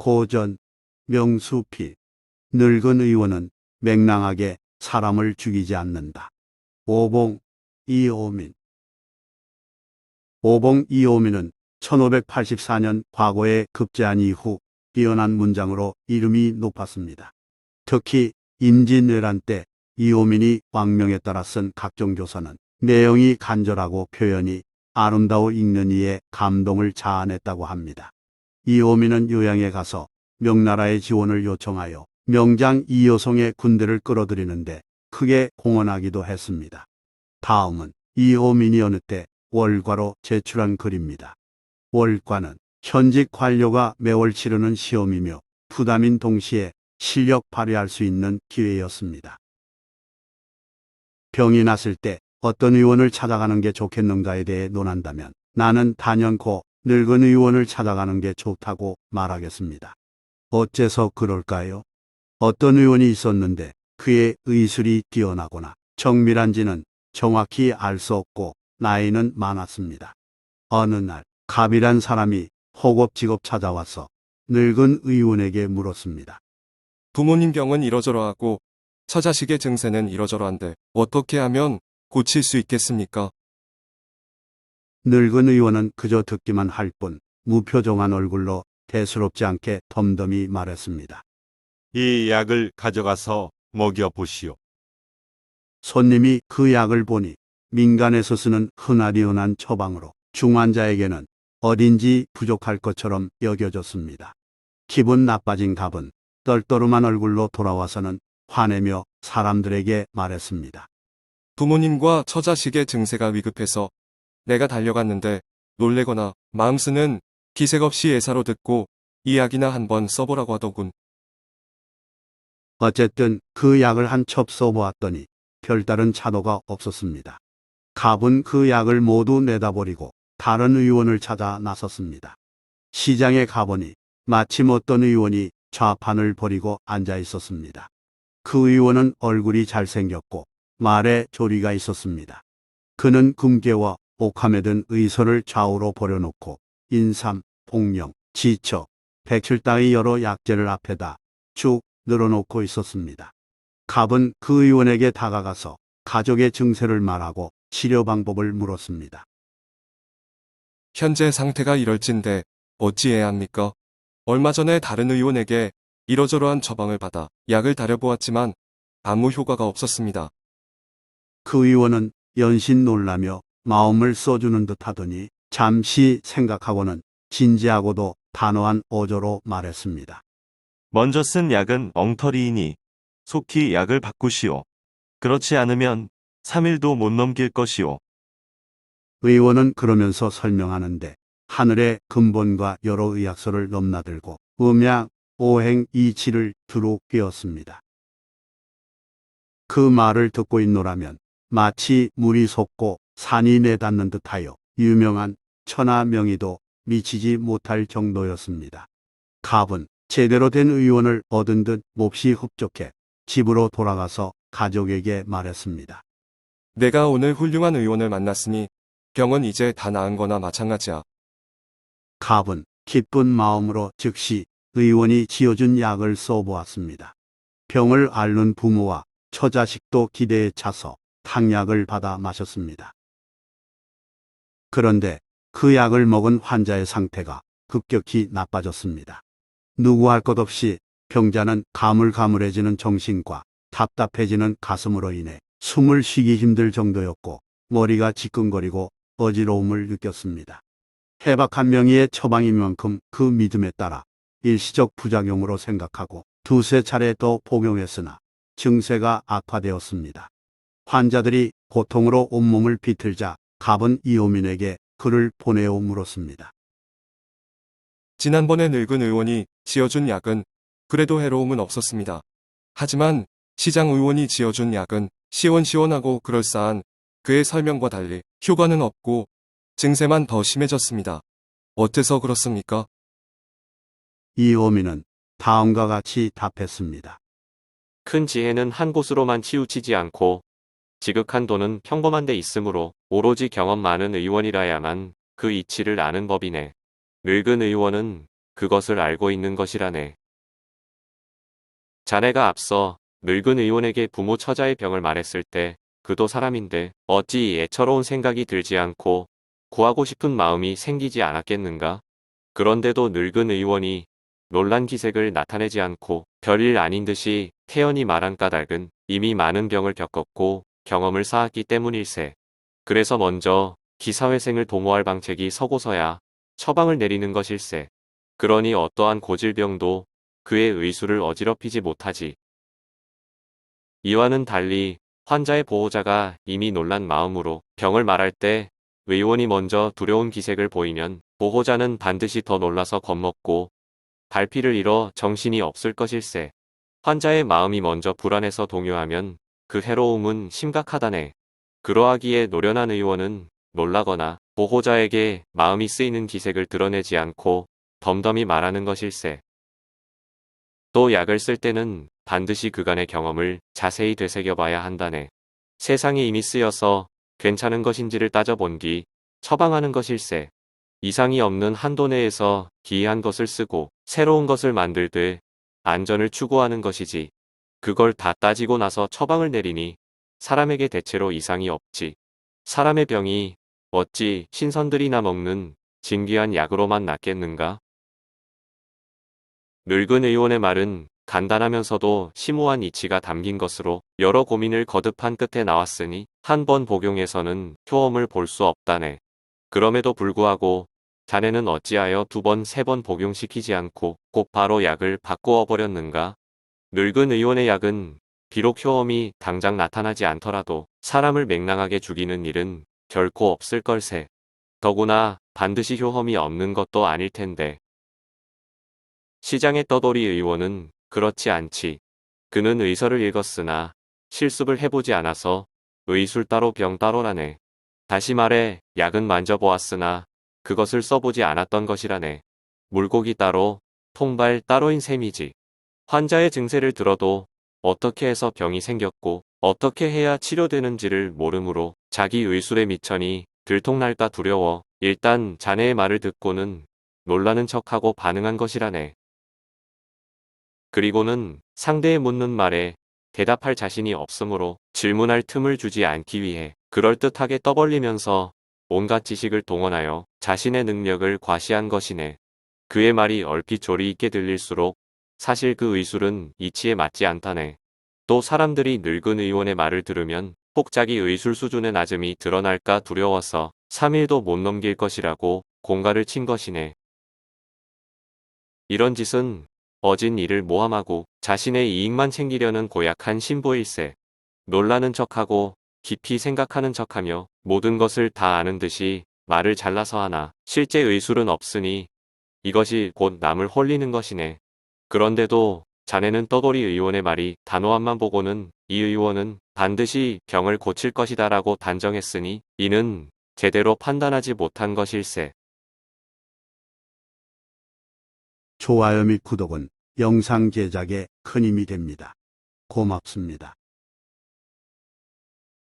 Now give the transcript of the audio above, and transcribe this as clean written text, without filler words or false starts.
고전, 명수필. 늙은 의원은 맹랑하게 사람을 죽이지 않는다. 오봉 이호민. 오봉 이호민은 1584년 과거에 급제한 이후 뛰어난 문장으로 이름이 높았습니다. 특히 임진왜란 때 이호민이 왕명에 따라 쓴 각종 교서는 내용이 간절하고 표현이 아름다워 읽는 이에 감동을 자아냈다고 합니다. 이호민은 요양에 가서 명나라의 지원을 요청하여 명장 이효성의 군대를 끌어들이는데 크게 공헌하기도 했습니다. 다음은 이호민이 어느 때 월과로 제출한 글입니다. 월과는 현직 관료가 매월 치르는 시험이며 부담인 동시에 실력 발휘할 수 있는 기회였습니다. 병이 났을 때 어떤 의원을 찾아가는 게 좋겠는가에 대해 논한다면 나는 단연코 늙은 의원을 찾아가는 게 좋다고 말하겠습니다. 어째서 그럴까요? 어떤 의원이 있었는데 그의 의술이 뛰어나거나 정밀한지는 정확히 알 수 없고 나이는 많았습니다. 어느 날 갑이란 사람이 허겁지겁 찾아와서 늙은 의원에게 물었습니다. 부모님 병은 이러저러하고 처자식의 증세는 이러저러한데 어떻게 하면 고칠 수 있겠습니까? 늙은 의원은 그저 듣기만 할 뿐 무표정한 얼굴로 대수롭지 않게 덤덤히 말했습니다. 이 약을 가져가서 먹여보시오. 손님이 그 약을 보니 민간에서 쓰는 흔하디 흔한 처방으로 중환자에게는 어딘지 부족할 것처럼 여겨졌습니다. 기분 나빠진 갑은 떨떠름한 얼굴로 돌아와서는 화내며 사람들에게 말했습니다. 부모님과 처자식의 증세가 위급해서 내가 달려갔는데 놀래거나 마음 쓰는 기색 없이 예사로 듣고 이 약이나 한번 써보라고 하더군. 어쨌든 그 약을 한 첩 써보았더니 별다른 차도가 없었습니다. 갑은 그 약을 모두 내다버리고 다른 의원을 찾아 나섰습니다. 시장에 가보니 마침 어떤 의원이 좌판을 버리고 앉아 있었습니다. 그 의원은 얼굴이 잘생겼고 말에 조리가 있었습니다. 그는 금괴와 옥함에 든 의서를 좌우로 버려놓고 인삼, 복령, 지처, 백출 따위 여러 약재를 앞에다 쭉 늘어놓고 있었습니다. 갑은 그 의원에게 다가가서 가족의 증세를 말하고 치료 방법을 물었습니다. 현재 상태가 이럴진데 어찌해야 합니까? 얼마 전에 다른 의원에게 이러저러한 처방을 받아 약을 다려보았지만 아무 효과가 없었습니다. 그 의원은 연신 놀라며 마음을 써주는 듯 하더니 잠시 생각하고는 진지하고도 단호한 어조로 말했습니다. 먼저 쓴 약은 엉터리이니 속히 약을 바꾸시오. 그렇지 않으면 3일도 못 넘길 것이오. 의원은 그러면서 설명하는데 하늘의 근본과 여러 의학서를 넘나들고 음양, 오행, 이치를 두루 꿰었습니다. 그 말을 듣고 있노라면 마치 물이 솟고 산이 내닫는 듯하여 유명한 천하명의도 미치지 못할 정도였습니다. 갑은 제대로 된 의원을 얻은 듯 몹시 흡족해 집으로 돌아가서 가족에게 말했습니다. 내가 오늘 훌륭한 의원을 만났으니 병은 이제 다 나은 거나 마찬가지야. 갑은 기쁜 마음으로 즉시 의원이 지어준 약을 써보았습니다. 병을 앓는 부모와 처자식도 기대에 차서 탕약을 받아 마셨습니다. 그런데 그 약을 먹은 환자의 상태가 급격히 나빠졌습니다. 누구 할 것 없이 병자는 가물가물해지는 정신과 답답해지는 가슴으로 인해 숨을 쉬기 힘들 정도였고 머리가 지끈거리고 어지러움을 느꼈습니다. 해박한 명의의 처방인 만큼 그 믿음에 따라 일시적 부작용으로 생각하고 두세 차례 더 복용했으나 증세가 악화되었습니다. 환자들이 고통으로 온몸을 비틀자 갑은 이호민에게 글을 보내어 물었습니다. 지난번에 늙은 의원이 지어준 약은 그래도 해로움은 없었습니다. 하지만 시장 의원이 지어준 약은 시원시원하고 그럴싸한 그의 설명과 달리 효과는 없고 증세만 더 심해졌습니다. 어째서 그렇습니까? 이호민은 다음과 같이 답했습니다. 큰 지혜는 한 곳으로만 치우치지 않고 지극한 도는 평범한 데 있으므로 오로지 경험 많은 의원이라야만 그 이치를 아는 법이네. 늙은 의원은 그것을 알고 있는 것이라네. 자네가 앞서 늙은 의원에게 부모 처자의 병을 말했을 때 그도 사람인데 어찌 애처로운 생각이 들지 않고 구하고 싶은 마음이 생기지 않았겠는가? 그런데도 늙은 의원이 놀란 기색을 나타내지 않고 별일 아닌 듯이 태연히 말한 까닭은 이미 많은 병을 겪었고 경험을 쌓았기 때문일세. 그래서 먼저 기사회생을 도모할 방책이 서고서야 처방을 내리는 것일세. 그러니 어떠한 고질병도 그의 의술을 어지럽히지 못하지. 이와는 달리 환자의 보호자가 이미 놀란 마음으로 병을 말할 때 의원이 먼저 두려운 기색을 보이면 보호자는 반드시 더 놀라서 겁먹고 발피를 잃어 정신이 없을 것일세. 환자의 마음이 먼저 불안해서 동요하면 그 해로움은 심각하다네. 그러하기에 노련한 의원은 놀라거나 보호자에게 마음이 쓰이는 기색을 드러내지 않고 덤덤히 말하는 것일세. 또 약을 쓸 때는 반드시 그간의 경험을 자세히 되새겨봐야 한다네. 세상에 이미 쓰여서 괜찮은 것인지를 따져본 뒤 처방하는 것일세. 이상이 없는 한도 내에서 기이한 것을 쓰고 새로운 것을 만들되 안전을 추구하는 것이지. 그걸 다 따지고 나서 처방을 내리니 사람에게 대체로 이상이 없지. 사람의 병이 어찌 신선들이나 먹는 진귀한 약으로만 낫겠는가? 늙은 의원의 말은 간단하면서도 심오한 이치가 담긴 것으로 여러 고민을 거듭한 끝에 나왔으니 한 번 복용해서는 효험을 볼 수 없다네. 그럼에도 불구하고 자네는 어찌하여 두 번, 세 번 복용시키지 않고 곧바로 약을 바꾸어 버렸는가? 늙은 의원의 약은 비록 효험이 당장 나타나지 않더라도 사람을 맹랑하게 죽이는 일은 결코 없을 걸세. 더구나 반드시 효험이 없는 것도 아닐 텐데. 시장의 떠돌이 의원은 그렇지 않지. 그는 의서를 읽었으나 실습을 해보지 않아서 의술 따로 병 따로라네. 다시 말해 약은 만져보았으나 그것을 써보지 않았던 것이라네. 물고기 따로, 통발 따로인 셈이지. 환자의 증세를 들어도 어떻게 해서 병이 생겼고 어떻게 해야 치료되는지를 모르므로 자기 의술에 미천이 들통날까 두려워 일단 자네의 말을 듣고는 놀라는 척하고 반응한 것이라네. 그리고는 상대의 묻는 말에 대답할 자신이 없으므로 질문할 틈을 주지 않기 위해 그럴듯하게 떠벌리면서 온갖 지식을 동원하여 자신의 능력을 과시한 것이네. 그의 말이 얼핏 조리 있게 들릴수록 사실 그 의술은 이치에 맞지 않다네. 또 사람들이 늙은 의원의 말을 들으면 혹 자기 의술 수준의 낮음이 드러날까 두려워서 3일도 못 넘길 것이라고 공갈을 친 것이네. 이런 짓은 어진 일을 모함하고 자신의 이익만 챙기려는 고약한 신보일세. 놀라는 척하고 깊이 생각하는 척하며 모든 것을 다 아는 듯이 말을 잘라서 하나 실제 의술은 없으니 이것이 곧 남을 홀리는 것이네. 그런데도 자네는 떠돌이 의원의 말이 단호함만 보고는 이 의원은 반드시 병을 고칠 것이다 라고 단정했으니 이는 제대로 판단하지 못한 것일세. 좋아요 및 구독은 영상 제작에 큰 힘이 됩니다. 고맙습니다.